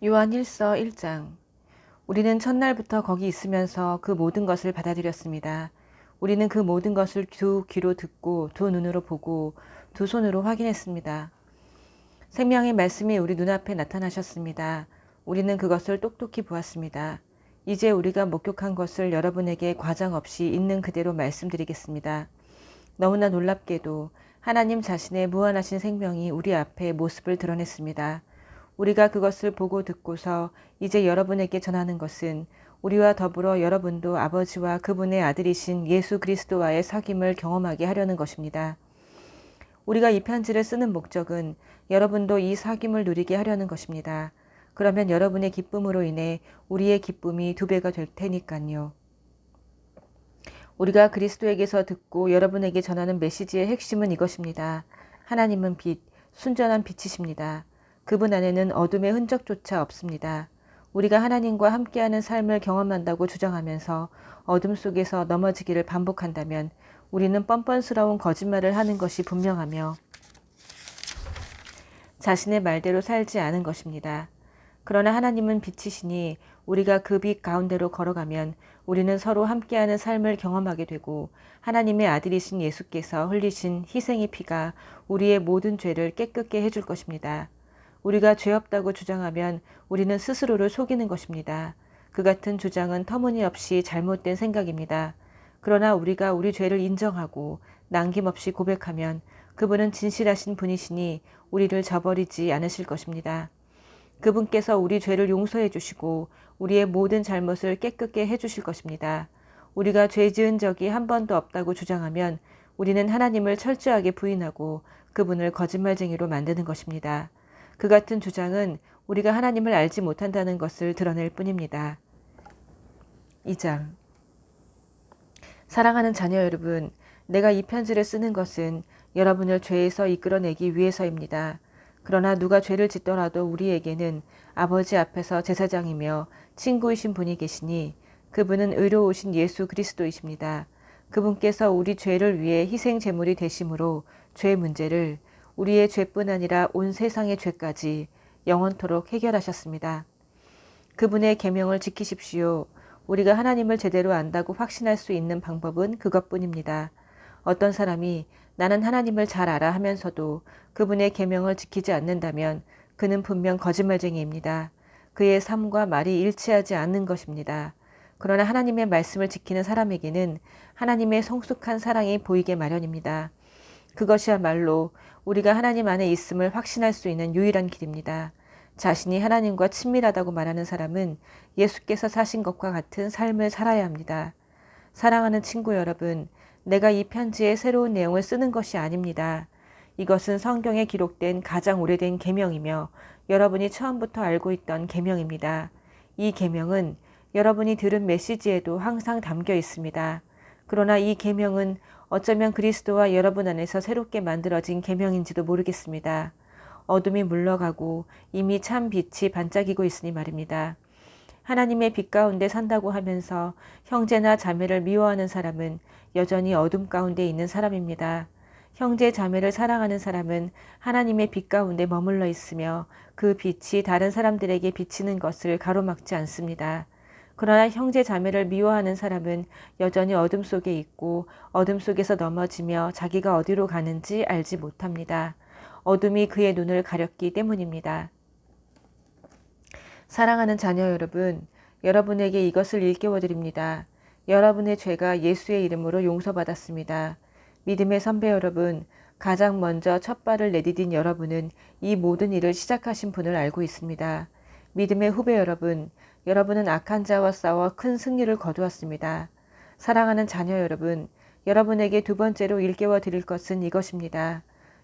요한 1서 1장. 우리는 첫날부터 거기 있으면서 그 모든 것을 받아들였습니다. 우리는 그 모든 것을 두 귀로 듣고 두 눈으로 보고 두 손으로 확인했습니다. 생명의 말씀이 우리 눈앞에 나타나셨습니다. 우리는 그것을 똑똑히 보았습니다. 이제 우리가 목격한 것을 여러분에게 과장 없이 있는 그대로 말씀드리겠습니다. 너무나 놀랍게도 하나님 자신의 무한하신 생명이 우리 앞에 모습을 드러냈습니다. 우리가 그것을 보고 듣고서 이제 여러분에게 전하는 것은 우리와 더불어 여러분도 아버지와 그분의 아들이신 예수 그리스도와의 사귐을 경험하게 하려는 것입니다. 우리가 이 편지를 쓰는 목적은 여러분도 이 사귐을 누리게 하려는 것입니다. 그러면 여러분의 기쁨으로 인해 우리의 기쁨이 2배가 될 테니까요. 우리가 그리스도에게서 듣고 여러분에게 전하는 메시지의 핵심은 이것입니다. 하나님은 빛, 순전한 빛이십니다. 그분 안에는 어둠의 흔적조차 없습니다. 우리가 하나님과 함께하는 삶을 경험한다고 주장하면서 어둠 속에서 넘어지기를 반복한다면 우리는 뻔뻔스러운 거짓말을 하는 것이 분명하며 자신의 말대로 살지 않은 것입니다. 그러나 하나님은 빛이시니 우리가 그 빛 가운데로 걸어가면 우리는 서로 함께하는 삶을 경험하게 되고 하나님의 아들이신 예수께서 흘리신 희생의 피가 우리의 모든 죄를 깨끗게 해줄 것입니다. 우리가 죄 없다고 주장하면 우리는 스스로를 속이는 것입니다. 그 같은 주장은 터무니없이 잘못된 생각입니다. 그러나 우리가 우리 죄를 인정하고 남김없이 고백하면 그분은 진실하신 분이시니 우리를 저버리지 않으실 것입니다. 그분께서 우리 죄를 용서해 주시고 우리의 모든 잘못을 깨끗게 해 주실 것입니다. 우리가 죄 지은 적이 한 번도 없다고 주장하면 우리는 하나님을 철저하게 부인하고 그분을 거짓말쟁이로 만드는 것입니다. 그 같은 주장은 우리가 하나님을 알지 못한다는 것을 드러낼 뿐입니다. 2장. 사랑하는 자녀 여러분, 내가 이 편지를 쓰는 것은 여러분을 죄에서 이끌어내기 위해서입니다. 그러나 누가 죄를 짓더라도 우리에게는 아버지 앞에서 제사장이며 친구이신 분이 계시니 그분은 의로우신 예수 그리스도이십니다. 그분께서 우리 죄를 위해 희생 제물이 되심으로 죄 문제를 우리의 죄뿐 아니라 온 세상의 죄까지 영원토록 해결하셨습니다. 그분의 계명을 지키십시오. 우리가 하나님을 제대로 안다고 확신할 수 있는 방법은 그것뿐입니다. 어떤 사람이 나는 하나님을 잘 알아 하면서도 그분의 계명을 지키지 않는다면 그는 분명 거짓말쟁이입니다. 그의 삶과 말이 일치하지 않는 것입니다. 그러나 하나님의 말씀을 지키는 사람에게는 하나님의 성숙한 사랑이 보이게 마련입니다. 그것이야말로 우리가 하나님 안에 있음을 확신할 수 있는 유일한 길입니다. 자신이 하나님과 친밀하다고 말하는 사람은 예수께서 사신 것과 같은 삶을 살아야 합니다. 사랑하는 친구 여러분, 내가 이 편지에 새로운 내용을 쓰는 것이 아닙니다. 이것은 성경에 기록된 가장 오래된 계명이며 여러분이 처음부터 알고 있던 계명입니다. 이 계명은 여러분이 들은 메시지에도 항상 담겨 있습니다. 그러나 이 계명은 어쩌면 그리스도와 여러분 안에서 새롭게 만들어진 계명인지도 모르겠습니다. 어둠이 물러가고 이미 참 빛이 반짝이고 있으니 말입니다. 하나님의 빛 가운데 산다고 하면서 형제나 자매를 미워하는 사람은 여전히 어둠 가운데 있는 사람입니다. 형제 자매를 사랑하는 사람은 하나님의 빛 가운데 머물러 있으며 그 빛이 다른 사람들에게 비치는 것을 가로막지 않습니다. 그러나 형제 자매를 미워하는 사람은 여전히 어둠 속에 있고 어둠 속에서 넘어지며 자기가 어디로 가는지 알지 못합니다. 어둠이 그의 눈을 가렸기 때문입니다. 사랑하는 자녀 여러분, 여러분에게 이것을 일깨워 드립니다. 여러분의 죄가 예수의 이름으로 용서받았습니다. 믿음의 선배 여러분, 가장 먼저 첫 발을 내디딘 여러분은 이 모든 일을 시작하신 분을 알고 있습니다. 믿음의 후배 여러분, 여러분은 악한 자와 싸워 큰 승리를 거두었습니다. 사랑하는 자녀 여러분, 여러분에게 두 번째로 일깨워 드릴 것은 이것입니다.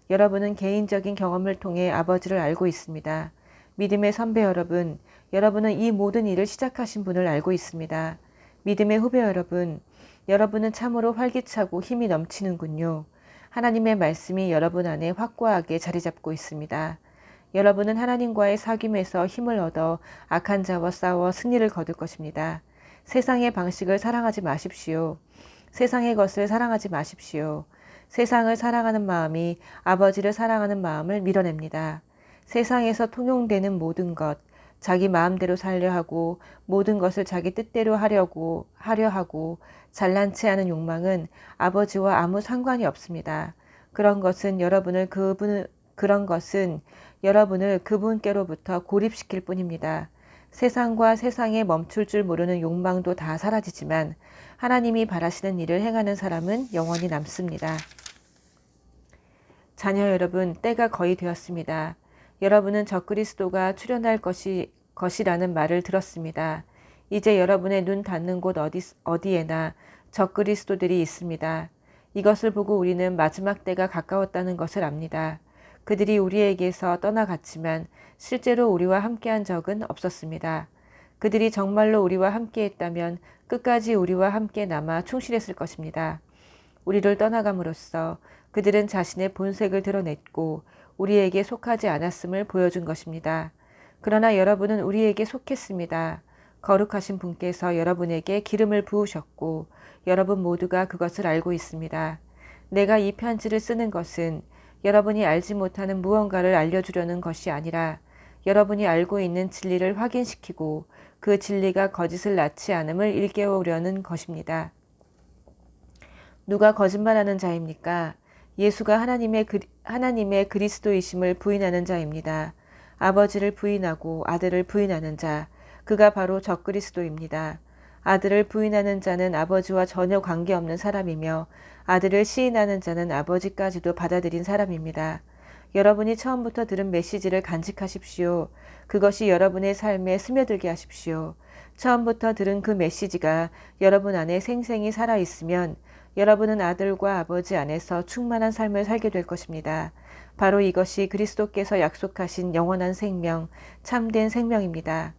여러분은 개인적인 경험을 통해 아버지를 알고 있습니다. 믿음의 선배 여러분, 여러분은 이 모든 일을 시작하신 분을 알고 있습니다. 믿음의 후배 여러분, 여러분은 참으로 활기차고 힘이 넘치는군요. 하나님의 말씀이 여러분 안에 확고하게 자리 잡고 있습니다. 여러분은 하나님과의 사귐에서 힘을 얻어 악한 자와 싸워 승리를 거둘 것입니다. 세상의 방식을 사랑하지 마십시오. 세상의 것을 사랑하지 마십시오. 세상을 사랑하는 마음이 아버지를 사랑하는 마음을 밀어냅니다. 세상에서 통용되는 모든 것, 자기 마음대로 살려 하고 모든 것을 자기 뜻대로 하려 하고 잘난 체 하는 욕망은 아버지와 아무 상관이 없습니다. 그런 것은 여러분을 그분께로부터 고립시킬 뿐입니다. 세상과 세상에 멈출 줄 모르는 욕망도 다 사라지지만 하나님이 바라시는 일을 행하는 사람은 영원히 남습니다. 자녀 여러분, 때가 거의 되었습니다. 여러분은 적그리스도가 출현할 것이라는 말을 들었습니다. 이제 여러분의 눈 닿는 곳 어디에나 적그리스도들이 있습니다. 이것을 보고 우리는 마지막 때가 가까웠다는 것을 압니다. 그들이 우리에게서 떠나갔지만 실제로 우리와 함께한 적은 없었습니다. 그들이 정말로 우리와 함께했다면 끝까지 우리와 함께 남아 충실했을 것입니다. 우리를 떠나감으로써 그들은 자신의 본색을 드러냈고 우리에게 속하지 않았음을 보여준 것입니다. 그러나 여러분은 우리에게 속했습니다. 거룩하신 분께서 여러분에게 기름을 부으셨고 여러분 모두가 그것을 알고 있습니다. 내가 이 편지를 쓰는 것은 여러분이 알지 못하는 무언가를 알려주려는 것이 아니라 여러분이 알고 있는 진리를 확인시키고 그 진리가 거짓을 낳지 않음을 일깨우려는 것입니다. 누가 거짓말하는 자입니까? 예수가 하나님의 그리스도이심을 부인하는 자입니다. 아버지를 부인하고 아들을 부인하는 자, 그가 바로 적그리스도입니다. 아들을 부인하는 자는 아버지와 전혀 관계없는 사람이며 아들을 시인하는 자는 아버지까지도 받아들인 사람입니다. 여러분이 처음부터 들은 메시지를 간직하십시오. 그것이 여러분의 삶에 스며들게 하십시오. 처음부터 들은 그 메시지가 여러분 안에 생생히 살아있으면 여러분은 아들과 아버지 안에서 충만한 삶을 살게 될 것입니다. 바로 이것이 그리스도께서 약속하신 영원한 생명, 참된 생명입니다.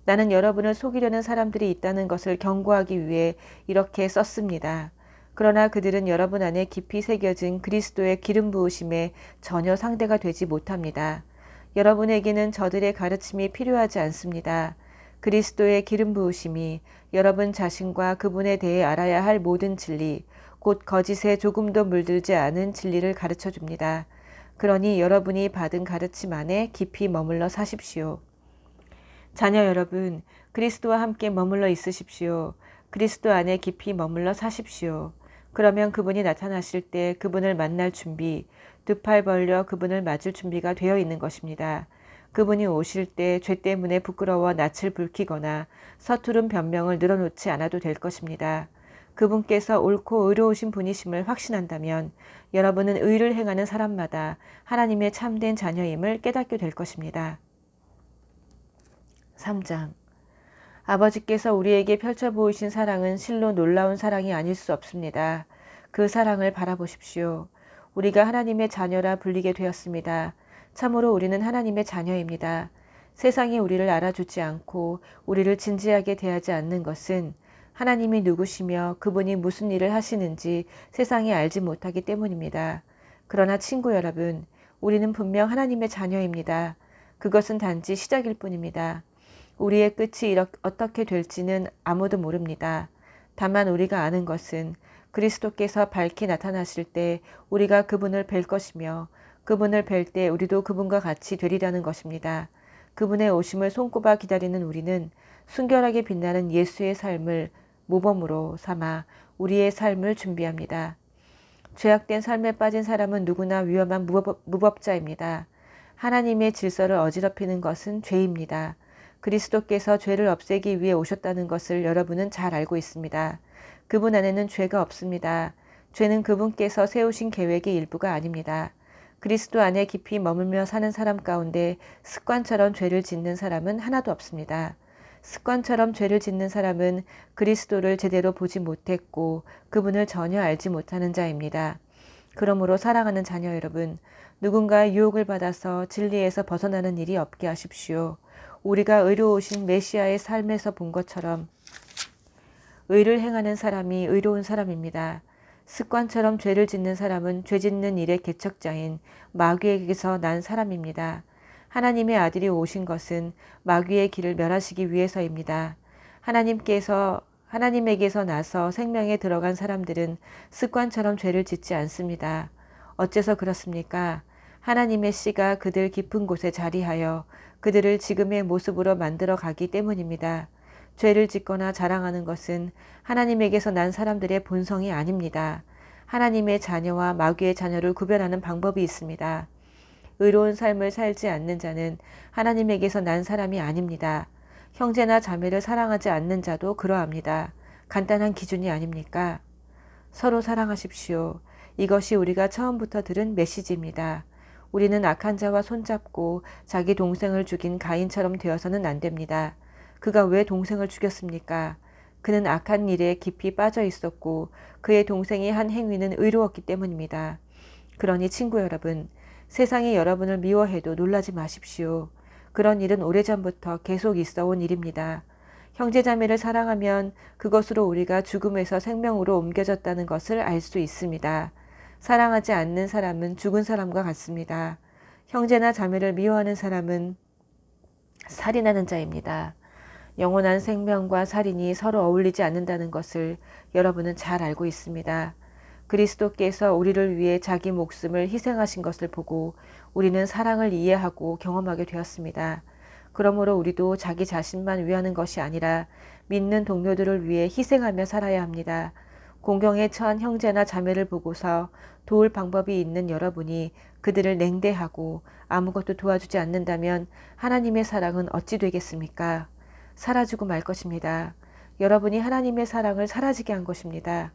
나는 여러분을 속이려는 사람들이 있다는 것을 경고하기 위해 이렇게 썼습니다. 그러나 그들은 여러분 안에 깊이 새겨진 그리스도의 기름 부으심에 전혀 상대가 되지 못합니다. 여러분에게는 저들의 가르침이 필요하지 않습니다. 그리스도의 기름 부으심이 여러분 자신과 그분에 대해 알아야 할 모든 진리, 곧 거짓에 조금도 물들지 않은 진리를 가르쳐 줍니다. 그러니 여러분이 받은 가르침 안에 깊이 머물러 사십시오. 자녀 여러분, 그리스도와 함께 머물러 있으십시오. 그리스도 안에 깊이 머물러 사십시오. 그러면 그분이 나타나실 때 그분을 만날 준비, 두 팔 벌려 그분을 맞을 준비가 되어 있는 것입니다. 그분이 오실 때 죄 때문에 부끄러워 낯을 붉히거나 서투른 변명을 늘어놓지 않아도 될 것입니다. 그분께서 옳고 의로우신 분이심을 확신한다면 여러분은 의를 행하는 사람마다 하나님의 참된 자녀임을 깨닫게 될 것입니다. 3장. 아버지께서 우리에게 펼쳐 보이신 사랑은 실로 놀라운 사랑이 아닐 수 없습니다. 그 사랑을 바라보십시오. 우리가 하나님의 자녀라 불리게 되었습니다. 참으로 우리는 하나님의 자녀입니다. 세상이 우리를 알아주지 않고 우리를 진지하게 대하지 않는 것은 하나님이 누구시며 그분이 무슨 일을 하시는지 세상이 알지 못하기 때문입니다. 그러나 친구 여러분, 우리는 분명 하나님의 자녀입니다. 그것은 단지 시작일 뿐입니다. 우리의 끝이 어떻게 될지는 아무도 모릅니다. 다만 우리가 아는 것은 그리스도께서 밝히 나타나실 때 우리가 그분을 뵐 것이며 그분을 뵐 때 우리도 그분과 같이 되리라는 것입니다. 그분의 오심을 손꼽아 기다리는 우리는 순결하게 빛나는 예수의 삶을 모범으로 삼아 우리의 삶을 준비합니다. 죄악된 삶에 빠진 사람은 누구나 위험한 무법자입니다. 하나님의 질서를 어지럽히는 것은 죄입니다. 그리스도께서 죄를 없애기 위해 오셨다는 것을 여러분은 잘 알고 있습니다. 그분 안에는 죄가 없습니다. 죄는 그분께서 세우신 계획의 일부가 아닙니다. 그리스도 안에 깊이 머물며 사는 사람 가운데 습관처럼 죄를 짓는 사람은 하나도 없습니다. 습관처럼 죄를 짓는 사람은 그리스도를 제대로 보지 못했고 그분을 전혀 알지 못하는 자입니다. 그러므로 사랑하는 자녀 여러분, 누군가의 유혹을 받아서 진리에서 벗어나는 일이 없게 하십시오. 우리가 의로우신 메시아의 삶에서 본 것처럼 의를 행하는 사람이 의로운 사람입니다. 습관처럼 죄를 짓는 사람은 죄 짓는 일의 개척자인 마귀에게서 난 사람입니다. 하나님의 아들이 오신 것은 마귀의 길을 멸하시기 위해서입니다. 하나님에게서 나서 생명에 들어간 사람들은 습관처럼 죄를 짓지 않습니다. 어째서 그렇습니까? 하나님의 씨가 그들 깊은 곳에 자리하여 그들을 지금의 모습으로 만들어 가기 때문입니다. 죄를 짓거나 자랑하는 것은 하나님에게서 난 사람들의 본성이 아닙니다. 하나님의 자녀와 마귀의 자녀를 구별하는 방법이 있습니다. 의로운 삶을 살지 않는 자는 하나님에게서 난 사람이 아닙니다. 형제나 자매를 사랑하지 않는 자도 그러합니다. 간단한 기준이 아닙니까? 서로 사랑하십시오. 이것이 우리가 처음부터 들은 메시지입니다. 우리는 악한 자와 손잡고 자기 동생을 죽인 가인처럼 되어서는 안 됩니다. 그가 왜 동생을 죽였습니까? 그는 악한 일에 깊이 빠져 있었고 그의 동생이 한 행위는 의로웠기 때문입니다. 그러니 친구 여러분, 세상이 여러분을 미워해도 놀라지 마십시오. 그런 일은 오래전부터 계속 있어온 일입니다. 형제자매를 사랑하면 그것으로 우리가 죽음에서 생명으로 옮겨졌다는 것을 알 수 있습니다. 사랑하지 않는 사람은 죽은 사람과 같습니다. 형제나 자매를 미워하는 사람은 살인하는 자입니다. 영원한 생명과 살인이 서로 어울리지 않는다는 것을 여러분은 잘 알고 있습니다. 그리스도께서 우리를 위해 자기 목숨을 희생하신 것을 보고 우리는 사랑을 이해하고 경험하게 되었습니다. 그러므로 우리도 자기 자신만 위하는 것이 아니라 믿는 동료들을 위해 희생하며 살아야 합니다. 공경에 처한 형제나 자매를 보고서 도울 방법이 있는 여러분이 그들을 냉대하고 아무것도 도와주지 않는다면 하나님의 사랑은 어찌 되겠습니까? 사라지고 말 것입니다. 여러분이 하나님의 사랑을 사라지게 한 것입니다.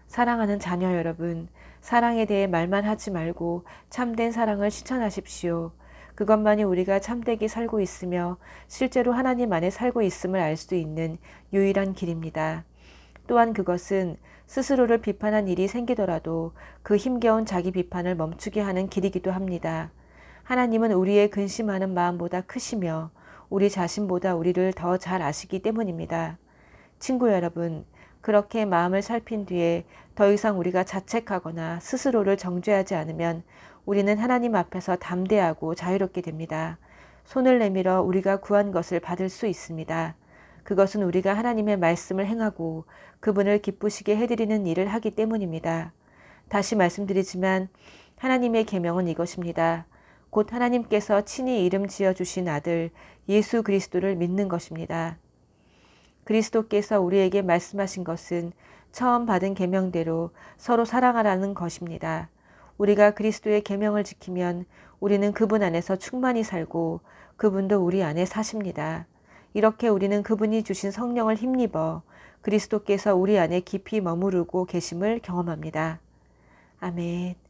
사랑하는 자녀 여러분, 사랑에 대해 말만 하지 말고 참된 사랑을 실천하십시오. 그것만이 우리가 참되게 살고 있으며 실제로 하나님 안에 살고 있음을 알 수 있는 유일한 길입니다. 또한 그것은 스스로를 비판한 일이 생기더라도 그 힘겨운 자기 비판을 멈추게 하는 길이기도 합니다. 하나님은 우리의 근심하는 마음보다 크시며 우리 자신보다 우리를 더 잘 아시기 때문입니다. 친구 여러분, 그렇게 마음을 살핀 뒤에 더 이상 우리가 자책하거나 스스로를 정죄하지 않으면 우리는 하나님 앞에서 담대하고 자유롭게 됩니다. 손을 내밀어 우리가 구한 것을 받을 수 있습니다. 그것은 우리가 하나님의 말씀을 행하고 그분을 기쁘시게 해드리는 일을 하기 때문입니다. 다시 말씀드리지만 하나님의 계명은 이것입니다. 곧 하나님께서 친히 이름 지어주신 아들 예수 그리스도를 믿는 것입니다. 그리스도께서 우리에게 말씀하신 것은 처음 받은 계명대로 서로 사랑하라는 것입니다. 우리가 그리스도의 계명을 지키면 우리는 그분 안에서 충만히 살고 그분도 우리 안에 사십니다. 이렇게 우리는 그분이 주신 성령을 힘입어 그리스도께서 우리 안에 깊이 머무르고 계심을 경험합니다. 아멘.